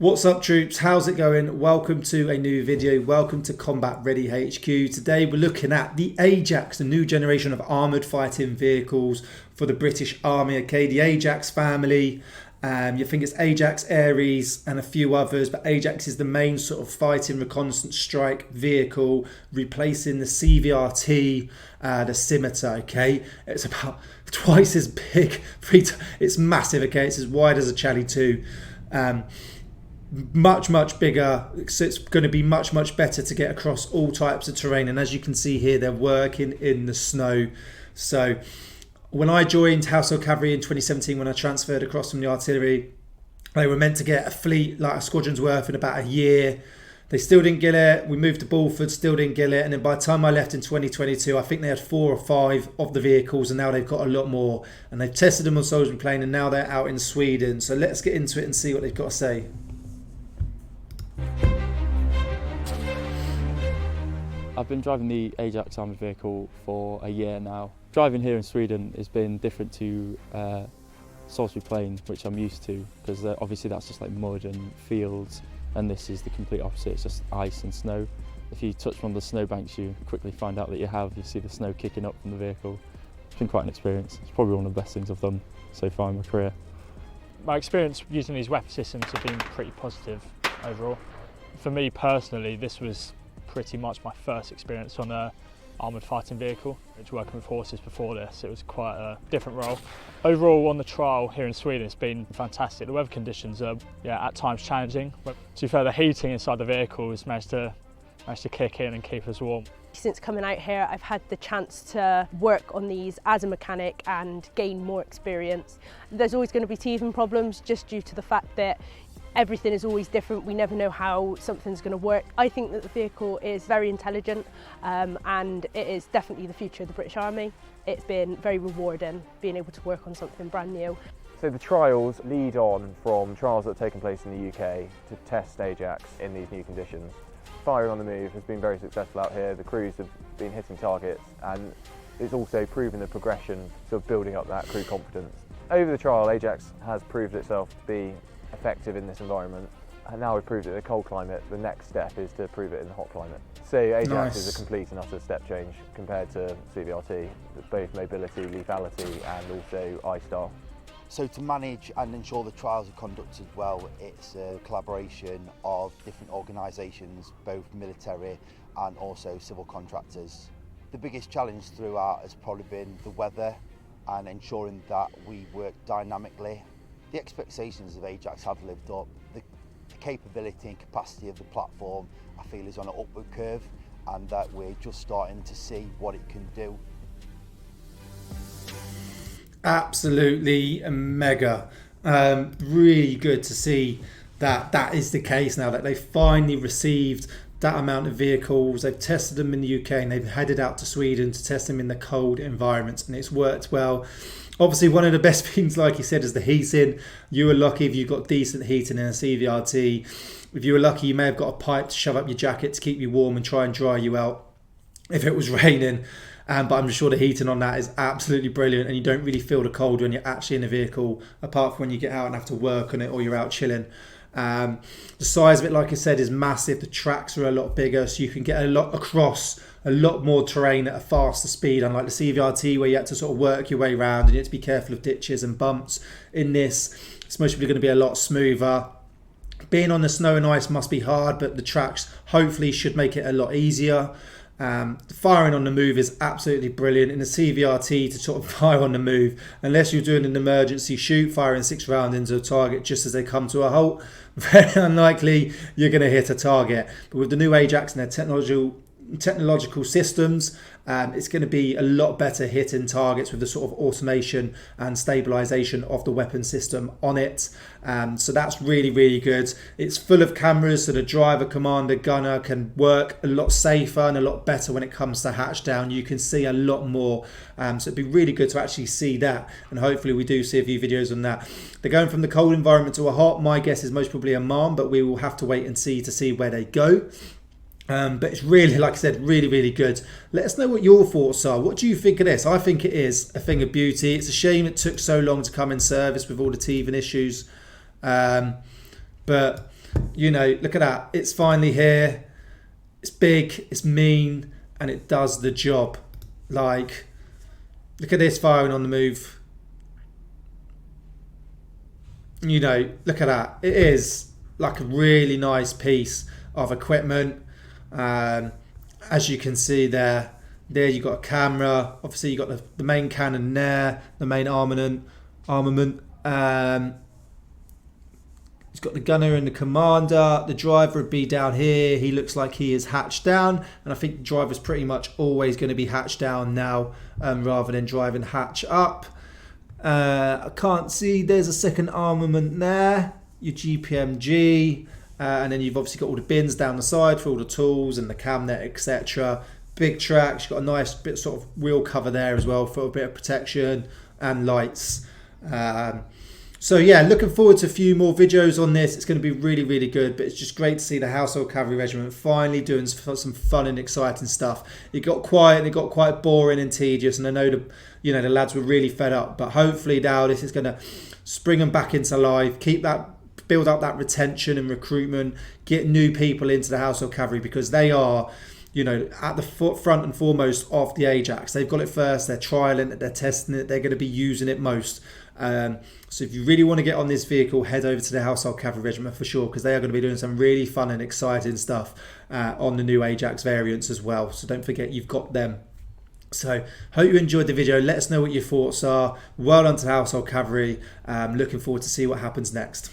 What's up, troops? How's it going? Welcome to a new video. Welcome to Combat Ready HQ. Today we're looking at the Ajax, the new generation of armoured fighting vehicles for the British Army. Okay, the Ajax family. You think it's Ajax, Ares and a few others, but Ajax is the main sort of fighting reconnaissance strike vehicle, replacing the CVRT, the Scimitar. Okay, it's about twice as big. It's massive. Okay, it's as wide as a Charlie 2. Much bigger, so it's going to be much better to get across all types of terrain. And as you can see here, they're working in the snow. So when I joined Household Cavalry in 2017, when I transferred across from the artillery, they were meant to get a fleet, like a squadron's worth, in about a year. They still didn't get it. We moved to Bulford, still didn't get it. And then by the time I left in 2022, I think they had 4 or 5 of the vehicles, and now they've got a lot more. And they've tested them on Salisbury Plain, and now they're out in Sweden. So let's get into it and see what they've got to say. I've been driving the Ajax armoured vehicle for a year now. Driving here in Sweden has been different to Salisbury Plain, which I'm used to, because obviously that's just like mud and fields, and this is the complete opposite. It's just ice and snow. If you touch one of the snowbanks, you quickly find out that you see the snow kicking up from the vehicle. It's been quite an experience. It's probably one of the best things I've done so far in my career. My experience using these weapon systems have been pretty positive overall. For me personally, this was pretty much my first experience on a armoured fighting vehicle. I was working with horses before this. It was quite a different role. Overall, on the trial here in Sweden, it's been fantastic. The weather conditions are at times challenging, but to be fair, the heating inside the vehicle has managed to kick in and keep us warm. Since coming out here, I've had the chance to work on these as a mechanic and gain more experience. There's always going to be teething problems just due to the fact that everything is always different. We never know how something's going to work. I think that the vehicle is very intelligent and it is definitely the future of the British Army. It's been very rewarding being able to work on something brand new. So the trials lead on from trials that have taken place in the UK to test Ajax in these new conditions. Firing on the move has been very successful out here. The crews have been hitting targets, and it's also proven the progression of building up that crew confidence. Over the trial, Ajax has proved itself to be effective in this environment, and now we've proved it in a cold climate. The next step is to prove it in the hot climate. So Ajax is a complete and utter step change compared to CVRT, both mobility, lethality and also I-star. So to manage and ensure the trials are conducted well, it's a collaboration of different organisations, both military and also civil contractors. The biggest challenge throughout has probably been the weather and ensuring that we work dynamically. The expectations of Ajax have lived up. The capability and capacity of the platform, I feel, is on an upward curve, and that we're just starting to see what it can do. Absolutely mega. Really good to see that is the case now, that they finally received that amount of vehicles. They've tested them in the UK and they've headed out to Sweden to test them in the cold environments, and it's worked well. Obviously, one of the best things, like you said, is the heating. You were lucky if you got decent heating in a CVRT. If you were lucky, you may have got a pipe to shove up your jacket to keep you warm and try and dry you out if it was raining. But I'm sure the heating on that is absolutely brilliant, and you don't really feel the cold when you're actually in a vehicle, apart from when you get out and have to work on it or you're out chilling. The size of it, like I said, is massive. The tracks are a lot bigger, so you can get a lot across a lot more terrain at a faster speed, unlike the CVRT where you had to sort of work your way around and you had to be careful of ditches and bumps. In this, it's most probably going to be a lot smoother. Being on the snow and ice must be hard, but the tracks hopefully should make it a lot easier. The firing on the move is absolutely brilliant. In the CVRT, to sort of fire on the move, unless you're doing an emergency shoot, firing 6 rounds into a target just as they come to a halt, very unlikely you're going to hit a target. But with the new Ajax and their technological systems, it's going to be a lot better hitting targets with the sort of automation and stabilization of the weapon system on it. So that's really good. It's full of cameras, so the driver, commander, gunner can work a lot safer and a lot better when it comes to hatch down. You can see a lot more, so it'd be really good to actually see that, and hopefully we do see a few videos on that. They're going from the cold environment to a hot. My guess is most probably Oman, but we will have to wait and see where they go. But it's really, like I said, really good. Let us know what your thoughts are. What do you think of this? I think it is a thing of beauty. It's a shame it took so long to come in service with all the teething issues. But you know, look at that. It's finally here. It's big, it's mean, and it does the job. Like, look at this firing on the move. You know, look at that. It is like a really nice piece of equipment. As you can see there you've got a camera. Obviously, you've got the main cannon there, the main armament. He's got the gunner and the commander. The driver would be down here. He looks like he is hatched down, and I think the driver's pretty much always going to be hatched down now, rather than driving hatch up. I can't see. There's a second armament there. Your GPMG, and then you've obviously got all the bins down the side for all the tools and the camnet, etc. Big tracks. You've got a nice bit sort of wheel cover there as well for a bit of protection and lights. So yeah, looking forward to a few more videos on this. It's going to be really, really good, but it's just great to see the Household Cavalry Regiment finally doing some fun and exciting stuff. It got quiet and it got quite boring and tedious, and I know the lads were really fed up, but hopefully now this is going to spring them back into life, build up that retention and recruitment, get new people into the Household Cavalry, because they are, you know, at the front and foremost of the Ajax. They've got it first, they're trialing it, they're testing it, they're going to be using it most. So if you really want to get on this vehicle, head over to the Household Cavalry Regiment for sure, because they are going to be doing some really fun and exciting stuff on the new Ajax variants as well. So don't forget you've got them. So hope you enjoyed the video. Let us know what your thoughts are. Well done to the Household Cavalry. Looking forward to see what happens next.